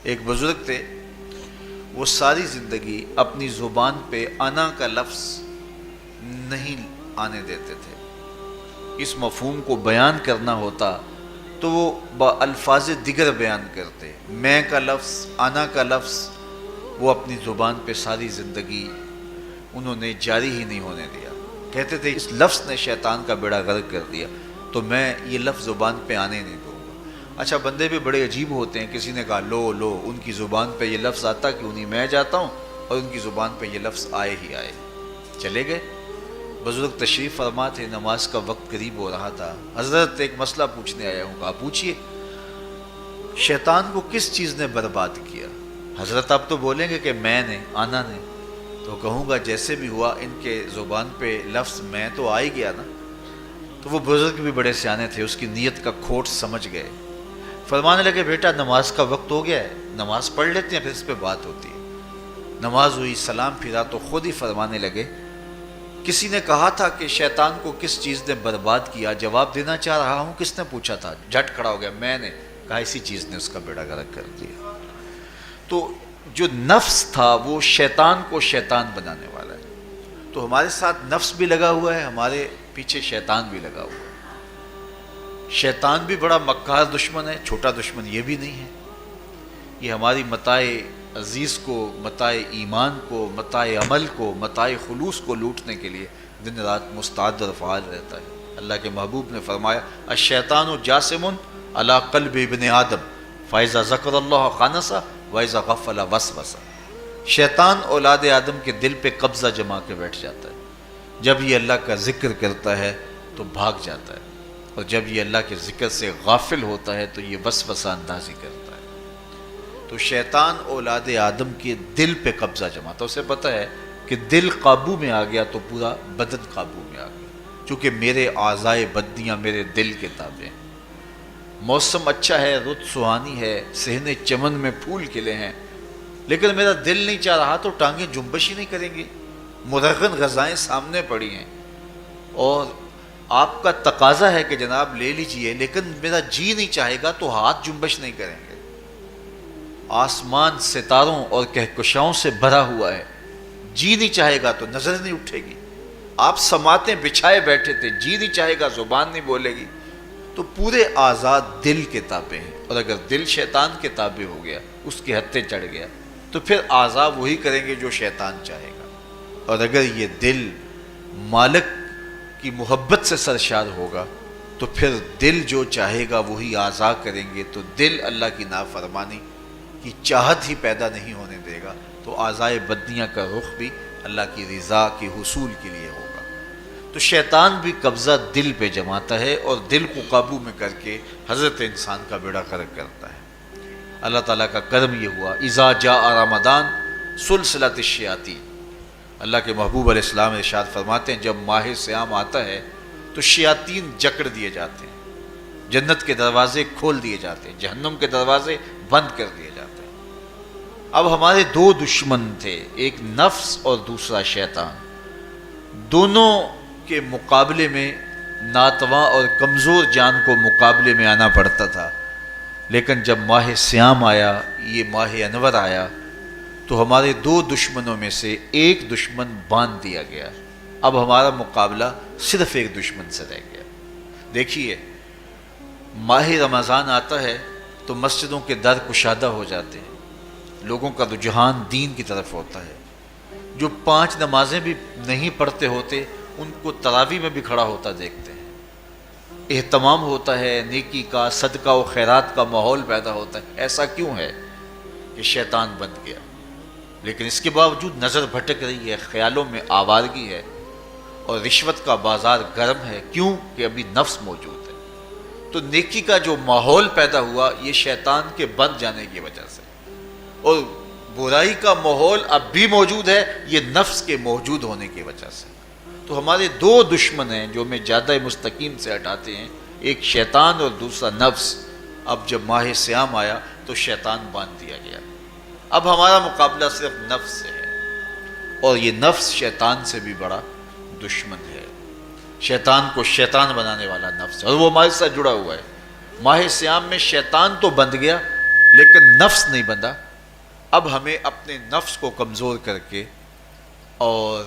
ایک بزرگ تھے، وہ ساری زندگی اپنی زبان پہ انا کا لفظ نہیں آنے دیتے تھے۔ اس مفہوم کو بیان کرنا ہوتا تو وہ با الفاظ دیگر بیان کرتے۔ میں کا لفظ، انا کا لفظ وہ اپنی زبان پہ ساری زندگی انہوں نے جاری ہی نہیں ہونے دیا۔ کہتے تھے اس لفظ نے شیطان کا بیڑا غرق کر دیا، تو میں یہ لفظ زبان پہ آنے نہیں دوں گا۔ اچھا، بندے بھی بڑے عجیب ہوتے ہیں، کسی نے کہا لو لو، ان کی زبان پہ یہ لفظ آتا کیوں نہیں، میں جاتا ہوں اور ان کی زبان پہ یہ لفظ آئے ہی آئے۔ چلے گئے۔ بزرگ تشریف فرما تھے، نماز کا وقت قریب ہو رہا تھا۔ حضرت ایک مسئلہ پوچھنے آیا ہوں۔ کہا پوچھئے، شیطان کو کس چیز نے برباد کیا؟ حضرت آپ تو بولیں گے کہ میں نے، آنا نے، تو کہوں گا جیسے بھی ہوا ان کے زبان پہ لفظ میں تو آ ہی گیا نا۔ تو وہ بزرگ بھی بڑے سیانے تھے، اس کی نیت کا کھوٹ سمجھ گئے۔ فرمانے لگے بیٹا نماز کا وقت ہو گیا ہے، نماز پڑھ لیتے ہیں پھر اس پہ بات ہوتی ہے۔ نماز ہوئی، سلام پھرا تو خود ہی فرمانے لگے کسی نے کہا تھا کہ شیطان کو کس چیز نے برباد کیا، جواب دینا چاہ رہا ہوں کس نے پوچھا تھا، جھٹ کھڑا ہو گیا میں نے کہا اسی چیز نے اس کا بیڑا غرق کر دیا۔ تو جو نفس تھا وہ شیطان کو شیطان بنانے والا ہے۔ تو ہمارے ساتھ نفس بھی لگا ہوا ہے، ہمارے پیچھے شیطان بھی لگا ہوا ہے۔ شیطان بھی بڑا مکار دشمن ہے، چھوٹا دشمن یہ بھی نہیں ہے۔ یہ ہماری متاع عزیز کو، متاع ایمان کو، متاع عمل کو، متاع خلوص کو لوٹنے کے لیے دن رات مستعد اور فعال رہتا ہے۔ اللہ کے محبوب نے فرمایا الشیطان جاسم علی قلب ابن آدم فاذا ذکر اللہ خانس واذا غفل وسوس۔ شیطان اولاد آدم کے دل پہ قبضہ جما کے بیٹھ جاتا ہے، جب یہ اللہ کا ذکر کرتا ہے تو بھاگ جاتا ہے، اور جب یہ اللہ کے ذکر سے غافل ہوتا ہے تو یہ وسوسہ اندازی کرتا ہے۔ تو شیطان اولاد آدم کے دل پہ قبضہ جماتا، اسے پتہ ہے کہ دل قابو میں آ گیا تو پورا بدن قابو میں آ گیا، چونکہ میرے اعضائے بدنیاں میرے دل کے تابع ہیں۔ موسم اچھا ہے، رت سہانی ہے، صحن چمن میں پھول کھلے ہیں، لیکن میرا دل نہیں چاہ رہا تو ٹانگیں جنبش ہی نہیں کریں گی۔ مرغن غذائیں سامنے پڑی ہیں اور آپ کا تقاضا ہے کہ جناب لے لیجئے، لیکن میرا جی نہیں چاہے گا تو ہاتھ جنبش نہیں کریں گے۔ آسمان ستاروں اور کہکشاؤں سے بھرا ہوا ہے، جی نہیں چاہے گا تو نظر نہیں اٹھے گی۔ آپ سماعتیں بچھائے بیٹھے تھے، جی نہیں چاہے گا زبان نہیں بولے گی۔ تو پورے آزاد دل کے تابع ہیں، اور اگر دل شیطان کے تابع ہو گیا، اس کے ہتھے چڑھ گیا، تو پھر اعضاء وہی کریں گے جو شیطان چاہے گا۔ اور اگر یہ دل مالک کی محبت سے سرشار ہوگا تو پھر دل جو چاہے گا وہی اعضاء کریں گے۔ تو دل اللہ کی نافرمانی کی چاہت ہی پیدا نہیں ہونے دے گا، تو اعضائے بدنیاں کا رخ بھی اللہ کی رضا کے حصول کے لیے ہوگا۔ تو شیطان بھی قبضہ دل پہ جماتا ہے اور دل کو قابو میں کر کے حضرت انسان کا بیڑا غرق کرتا ہے۔ اللہ تعالیٰ کا کرم یہ ہوا اذا جاء رمضان سلسلۃ الشیاطین۔ اللہ کے محبوب علیہ السلام ارشاد فرماتے ہیں جب ماہ صیام آتا ہے تو شیاطین جکڑ دیے جاتے ہیں، جنت کے دروازے کھول دیے جاتے ہیں، جہنم کے دروازے بند کر دیے جاتے ہیں۔ اب ہمارے دو دشمن تھے، ایک نفس اور دوسرا شیطان۔ دونوں کے مقابلے میں ناتواں اور کمزور جان کو مقابلے میں آنا پڑتا تھا، لیکن جب ماہ صیام آیا، یہ ماہ انور آیا، تو ہمارے دو دشمنوں میں سے ایک دشمن باندھ دیا گیا۔ اب ہمارا مقابلہ صرف ایک دشمن سے رہ گیا۔ دیکھیے، ماہ رمضان آتا ہے تو مسجدوں کے در کشادہ ہو جاتے ہیں، لوگوں کا رجحان دین کی طرف ہوتا ہے۔ جو 5 نمازیں بھی نہیں پڑھتے ہوتے ان کو تراویح میں بھی کھڑا ہوتا دیکھتے ہیں، اہتمام ہوتا ہے، نیکی کا، صدقہ و خیرات کا ماحول پیدا ہوتا ہے۔ ایسا کیوں ہے کہ شیطان بن گیا، لیکن اس کے باوجود نظر بھٹک رہی ہے، خیالوں میں آوارگی ہے، اور رشوت کا بازار گرم ہے۔ کیوں کہ ابھی نفس موجود ہے۔ تو نیکی کا جو ماحول پیدا ہوا یہ شیطان کے بن جانے کی وجہ سے، اور برائی کا ماحول اب بھی موجود ہے یہ نفس کے موجود ہونے کی وجہ سے۔ تو ہمارے دو دشمن ہیں جو ہمیں جادہ مستقیم سے ہٹاتے ہیں، ایک شیطان اور دوسرا نفس۔ اب جب ماہ صیام آیا تو شیطان باندھ دیا گیا، اب ہمارا مقابلہ صرف نفس سے ہے، اور یہ نفس شیطان سے بھی بڑا دشمن ہے۔ شیطان کو شیطان بنانے والا نفس ہے، اور وہ ہمارے ساتھ جڑا ہوا ہے۔ ماہ صیام میں شیطان تو بند گیا، لیکن نفس نہیں بندھا. اب ہمیں اپنے نفس کو کمزور کر کے اور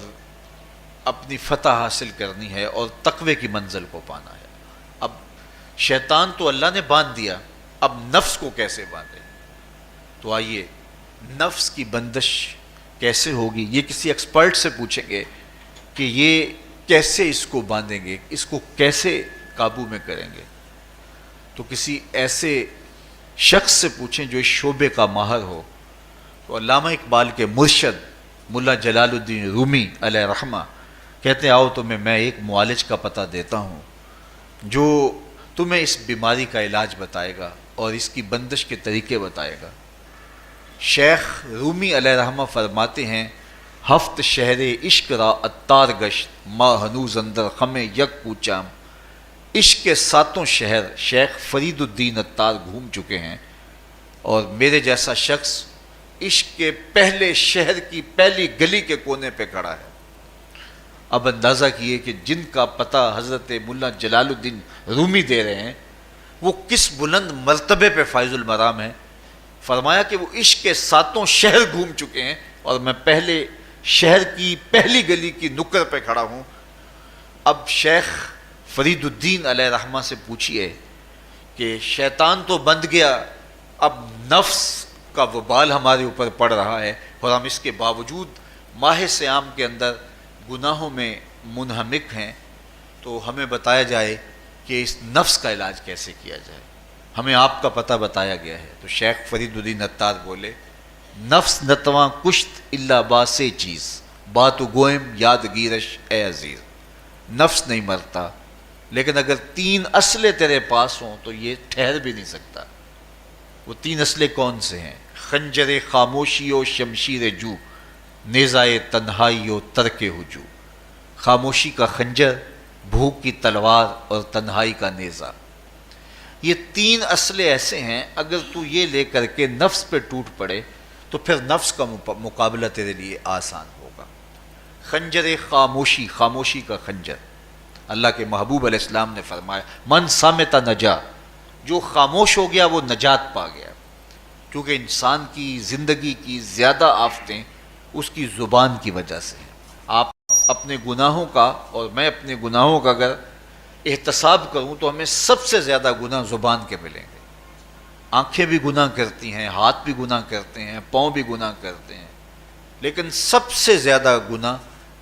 اپنی فتح حاصل کرنی ہے اور تقوی کی منزل کو پانا ہے. اب شیطان تو اللہ نے باندھ دیا، اب نفس کو کیسے باندھے؟ تو آئیے نفس کی بندش کیسے ہوگی یہ کسی ایکسپرٹ سے پوچھیں گے کہ یہ کیسے اس کو باندھیں گے، اس کو کیسے قابو میں کریں گے. تو کسی ایسے شخص سے پوچھیں جو اس شعبے کا ماہر ہو. تو علامہ اقبال کے مرشد ملا جلال الدین رومی علیہ رحمہ کہتے ہیں آؤ تمہیں میں ایک معالج کا پتہ دیتا ہوں جو تمہیں اس بیماری کا علاج بتائے گا اور اس کی بندش کے طریقے بتائے گا. شیخ رومی علیہ رحمہ فرماتے ہیں ہفت شہر عشق را اتار گشت ما ہنوز اندر خم یک کوچام. عشق کے 7 شہر شیخ فرید الدین اتار گھوم چکے ہیں اور میرے جیسا شخص عشق کے پہلے شہر کی پہلی گلی کے کونے پہ کھڑا ہے. اب اندازہ کیے کہ جن کا پتہ حضرت ملا جلال الدین رومی دے رہے ہیں وہ کس بلند مرتبے پہ فائز المرام ہے. فرمایا کہ وہ عشق کے 7 شہر گھوم چکے ہیں اور میں پہلے شہر کی پہلی گلی کی نکر پہ کھڑا ہوں. اب شیخ فرید الدین علیہ رحمہ سے پوچھئے کہ شیطان تو بند گیا، اب نفس کا وبال ہمارے اوپر پڑ رہا ہے اور ہم اس کے باوجود ماہ صیام کے اندر گناہوں میں منہمک ہیں، تو ہمیں بتایا جائے کہ اس نفس کا علاج کیسے کیا جائے. ہمیں آپ کا پتہ بتایا گیا ہے. تو شیخ فرید الدین اتار بولے نفس نتواں کشت اللہ باسے چیز بات گوئم یاد گیرش اے عزیز. نفس نہیں مرتا لیکن اگر 3 اسلحے تیرے پاس ہوں تو یہ ٹھہر بھی نہیں سکتا. وہ 3 اسلحے کون سے ہیں؟ خنجر خاموشی و شمشیر جو، نیزائے تنہائی و ترک ہجو. خاموشی کا خنجر، بھوک کی تلوار اور تنہائی کا نیزہ. یہ 3 اسلحے ایسے ہیں اگر تو یہ لے کر کے نفس پہ ٹوٹ پڑے تو پھر نفس کا مقابلہ تیرے لیے آسان ہوگا. خنجر خاموشی، خاموشی کا خنجر. اللہ کے محبوب علیہ السلام نے فرمایا من صامت نجا، جو خاموش ہو گیا وہ نجات پا گیا. کیونکہ انسان کی زندگی کی زیادہ آفتیں اس کی زبان کی وجہ سے ہیں. آپ اپنے گناہوں کا اور میں اپنے گناہوں کا اگر احتساب کروں تو ہمیں سب سے زیادہ گناہ زبان کے ملیں گے. آنکھیں بھی گناہ کرتی ہیں، ہاتھ بھی گناہ کرتے ہیں، پاؤں بھی گناہ کرتے ہیں، لیکن سب سے زیادہ گناہ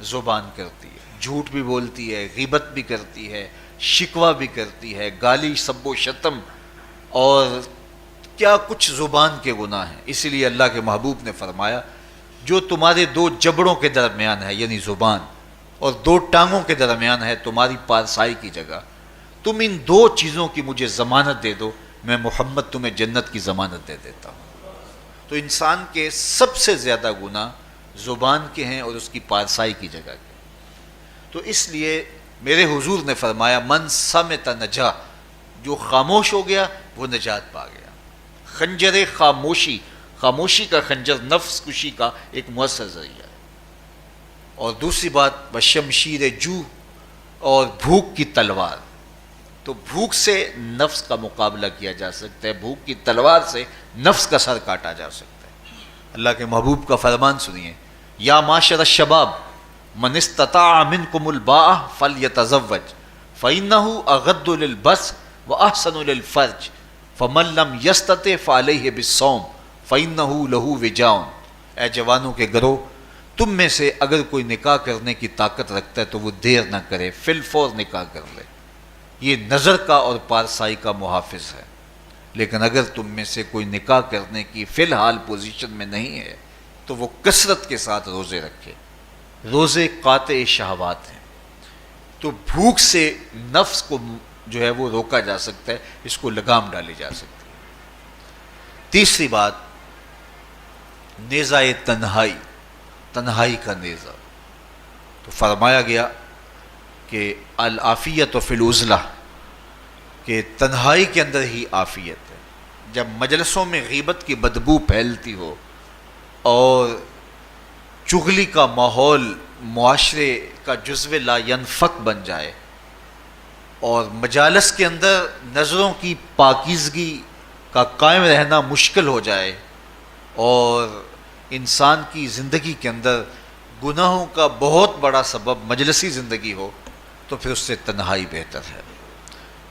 زبان کرتی ہے. جھوٹ بھی بولتی ہے، غیبت بھی کرتی ہے، شکوہ بھی کرتی ہے، گالی سب و شتم اور کیا کچھ زبان کے گناہ ہیں. اسی لیے اللہ کے محبوب نے فرمایا جو تمہارے 2 جبڑوں کے درمیان ہے یعنی زبان اور 2 ٹانگوں کے درمیان ہے تمہاری پارسائی کی جگہ، تم ان 2 چیزوں کی مجھے ضمانت دے دو، میں محمد تمہیں جنت کی ضمانت دے دیتا ہوں. تو انسان کے سب سے زیادہ گناہ زبان کے ہیں اور اس کی پارسائی کی جگہ کے. تو اس لیے میرے حضور نے فرمایا من صامت نجا، جو خاموش ہو گیا وہ نجات پا گیا. خنجر خاموشی، خاموشی کا خنجر نفس کشی کا ایک مؤثر ذریعہ ہے. اور دوسری بات بشمشیر جو، اور بھوک کی تلوار. تو بھوک سے نفس کا مقابلہ کیا جا سکتا ہے، بھوک کی تلوار سے نفس کا سر کاٹا جا سکتا ہے. اللہ کے محبوب کا فرمان سنیے یا معاشر الشباب من استطاع منکم الباء فلیتزوج فإنہ اغض للبصر واحسن للفرج فمن لم یستطع فعلیہ بالصوم فإنہ لہ وجاء. اے جوانوں کے گروہ، تم میں سے اگر کوئی نکاح کرنے کی طاقت رکھتا ہے تو وہ دیر نہ کرے، فی الفور نکاح کر لے. یہ نظر کا اور پارسائی کا محافظ ہے. لیکن اگر تم میں سے کوئی نکاح کرنے کی فی الحال پوزیشن میں نہیں ہے تو وہ کثرت کے ساتھ روزے رکھے. روزے قاطع شہوات ہیں. تو بھوک سے نفس کو جو ہے وہ روکا جا سکتا ہے، اس کو لگام ڈالی جا سکتی ہے. تیسری بات نیزہ تنہائی، تنہائی کا نیزہ. تو فرمایا گیا کہ العافیت فی العزلہ، کہ تنہائی کے اندر ہی عافیت ہے. جب مجلسوں میں غیبت کی بدبو پھیلتی ہو اور چغلی کا ماحول معاشرے کا جزو لا ینفک بن جائے اور مجالس کے اندر نظروں کی پاکیزگی کا قائم رہنا مشکل ہو جائے اور انسان کی زندگی کے اندر گناہوں کا بہت بڑا سبب مجلسی زندگی ہو تو پھر اس سے تنہائی بہتر ہے۔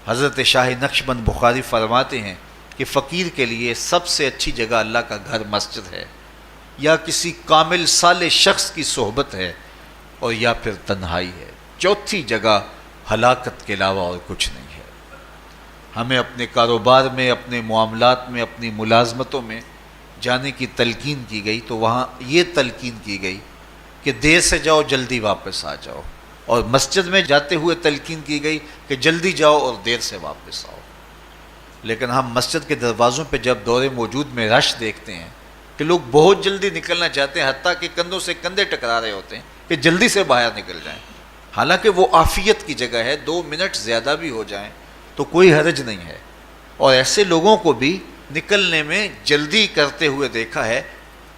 حضرت شاہ نقشبند بخاری فرماتے ہیں کہ فقیر کے لیے سب سے اچھی جگہ اللہ کا گھر مسجد ہے، یا کسی کامل صالح شخص کی صحبت ہے، اور یا پھر تنہائی ہے۔ چوتھی جگہ ہلاکت کے علاوہ اور کچھ نہیں ہے۔ ہمیں اپنے کاروبار میں، اپنے معاملات میں، اپنی ملازمتوں میں جانے کی تلقین کی گئی تو وہاں یہ تلقین کی گئی کہ دیر سے جاؤ جلدی واپس آ جاؤ، اور مسجد میں جاتے ہوئے تلقین کی گئی کہ جلدی جاؤ اور دیر سے واپس آؤ۔ لیکن ہم مسجد کے دروازوں پہ جب دور موجود میں رش دیکھتے ہیں کہ لوگ بہت جلدی نکلنا چاہتے ہیں، حتیٰ کہ کندھوں سے کندھے ٹکرا رہے ہوتے ہیں کہ جلدی سے باہر نکل جائیں، حالانکہ وہ عافیت کی جگہ ہے، 2 منٹ زیادہ بھی ہو جائیں تو کوئی حرج نہیں ہے۔ اور ایسے لوگوں کو بھی نکلنے میں جلدی کرتے ہوئے دیکھا ہے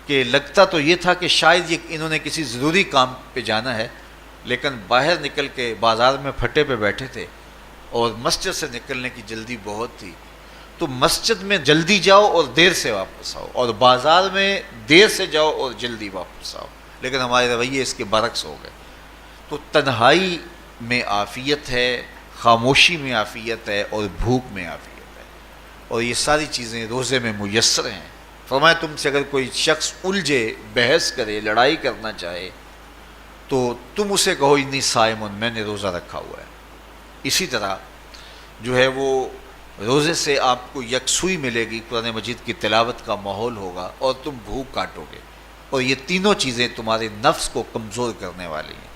کہ لگتا تو یہ تھا کہ شاید انہوں نے کسی ضروری کام پہ جانا ہے، لیکن باہر نکل کے بازار میں پھٹے پہ بیٹھے تھے اور مسجد سے نکلنے کی جلدی بہت تھی۔ تو مسجد میں جلدی جاؤ اور دیر سے واپس آؤ، اور بازار میں دیر سے جاؤ اور جلدی واپس آؤ، لیکن ہمارے رویے اس کے برعکس ہو گئے۔ تو تنہائی میں عافیت ہے، خاموشی میں عافیت ہے، اور بھوک میں عافیت ہے، اور یہ ساری چیزیں روزے میں میسر ہیں۔ فرمایا تم سے اگر کوئی شخص الجھے، بحث کرے، لڑائی کرنا چاہے تو تم اسے کہو انی صائمٌ، میں نے روزہ رکھا ہوا ہے۔ اسی طرح جو ہے وہ روزے سے آپ کو یکسوئی ملے گی، قرآن مجید کی تلاوت کا ماحول ہوگا، اور تم بھوک کاٹو گے، اور یہ تینوں چیزیں تمہارے نفس کو کمزور کرنے والی ہیں۔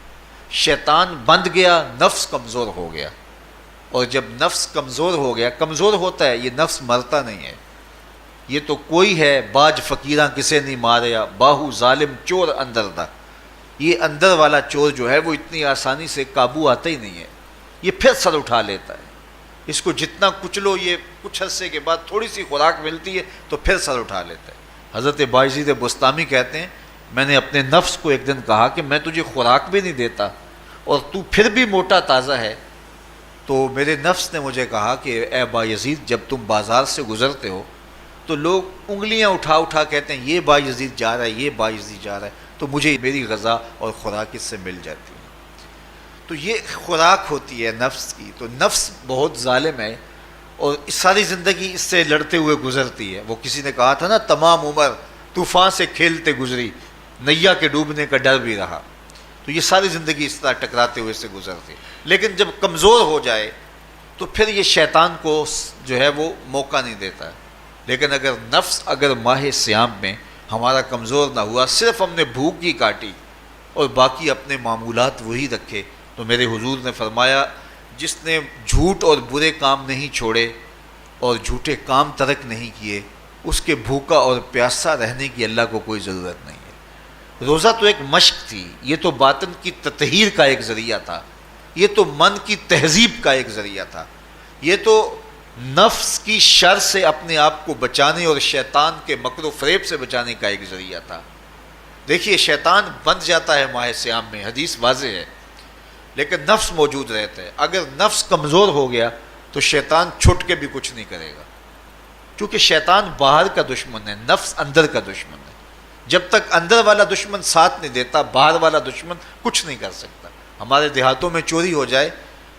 شیطان بند گیا، نفس کمزور ہو گیا، اور جب نفس کمزور ہو گیا، کمزور ہوتا ہے، یہ نفس مرتا نہیں ہے۔ یہ تو کوئی ہے باج فقیراں کسے نہیں ماریا، باہو ظالم چور اندر دا، یہ اندر والا چور جو ہے وہ اتنی آسانی سے قابو آتا ہی نہیں ہے، یہ پھر سر اٹھا لیتا ہے۔ اس کو جتنا کچلو، یہ کچھ عرصے کے بعد تھوڑی سی خوراک ملتی ہے تو پھر سر اٹھا لیتا ہے۔ حضرت بایزید بستامی کہتے ہیں میں نے اپنے نفس کو ایک دن کہا کہ میں تجھے خوراک بھی نہیں دیتا اور تو پھر بھی موٹا تازہ ہے، تو میرے نفس نے مجھے کہا کہ اے بایزید جب تم بازار سے گزرتے ہو تو لوگ انگلیاں اٹھا اٹھا کہتے ہیں یہ بایزید جا رہا ہے، یہ بایزید جا رہا ہے، تو مجھے میری غذا اور خوراک اس سے مل جاتی ہے۔ تو یہ خوراک ہوتی ہے نفس کی۔ تو نفس بہت ظالم ہے اور ساری زندگی اس سے لڑتے ہوئے گزرتی ہے۔ وہ کسی نے کہا تھا نا تمام عمر طوفان سے کھیلتے گزری، نیا کے ڈوبنے کا ڈر بھی رہا۔ تو یہ ساری زندگی اس طرح ٹکراتے ہوئے سے گزرتی، لیکن جب کمزور ہو جائے تو پھر یہ شیطان کو جو ہے وہ موقع نہیں دیتا ہے۔ لیکن اگر ماہ صیام میں ہمارا کمزور نہ ہوا، صرف ہم نے بھوک ہی کاٹی اور باقی اپنے معمولات وہی رکھے، تو میرے حضور نے فرمایا جس نے جھوٹ اور برے کام نہیں چھوڑے اور جھوٹے کام ترک نہیں کیے، اس کے بھوکا اور پیاسا رہنے کی اللہ کو کوئی ضرورت نہیں ہے۔ روزہ تو ایک مشق تھی، یہ تو باطن کی تطہیر کا ایک ذریعہ تھا، یہ تو من کی تہذیب کا ایک ذریعہ تھا، یہ تو نفس کی شر سے اپنے آپ کو بچانے اور شیطان کے مکر و فریب سے بچانے کا ایک ذریعہ تھا۔ دیکھیے شیطان بند جاتا ہے ماہ صیام میں، حدیث واضح ہے، لیکن نفس موجود رہتا ہے۔ اگر نفس کمزور ہو گیا تو شیطان چھٹ کے بھی کچھ نہیں کرے گا، کیونکہ شیطان باہر کا دشمن ہے، نفس اندر کا دشمن ہے۔ جب تک اندر والا دشمن ساتھ نہیں دیتا، باہر والا دشمن کچھ نہیں کر سکتا۔ ہمارے دیہاتوں میں چوری ہو جائے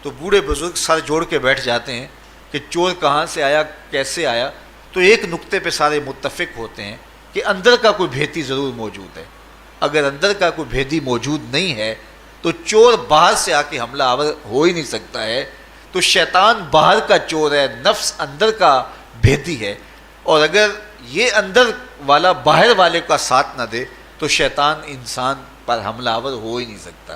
تو بوڑھے بزرگ سر جوڑ کے بیٹھ جاتے ہیں کہ چور کہاں سے آیا، کیسے آیا، تو ایک نقطے پہ سارے متفق ہوتے ہیں کہ اندر کا کوئی بھیتی ضرور موجود ہے۔ اگر اندر کا کوئی بھیتی موجود نہیں ہے تو چور باہر سے آ کے حملہ آور ہو ہی نہیں سکتا ہے۔ تو شیطان باہر کا چور ہے، نفس اندر کا بھیتی ہے، اور اگر یہ اندر والا باہر والے کا ساتھ نہ دے تو شیطان انسان پر حملہ آور ہو ہی نہیں سکتا۔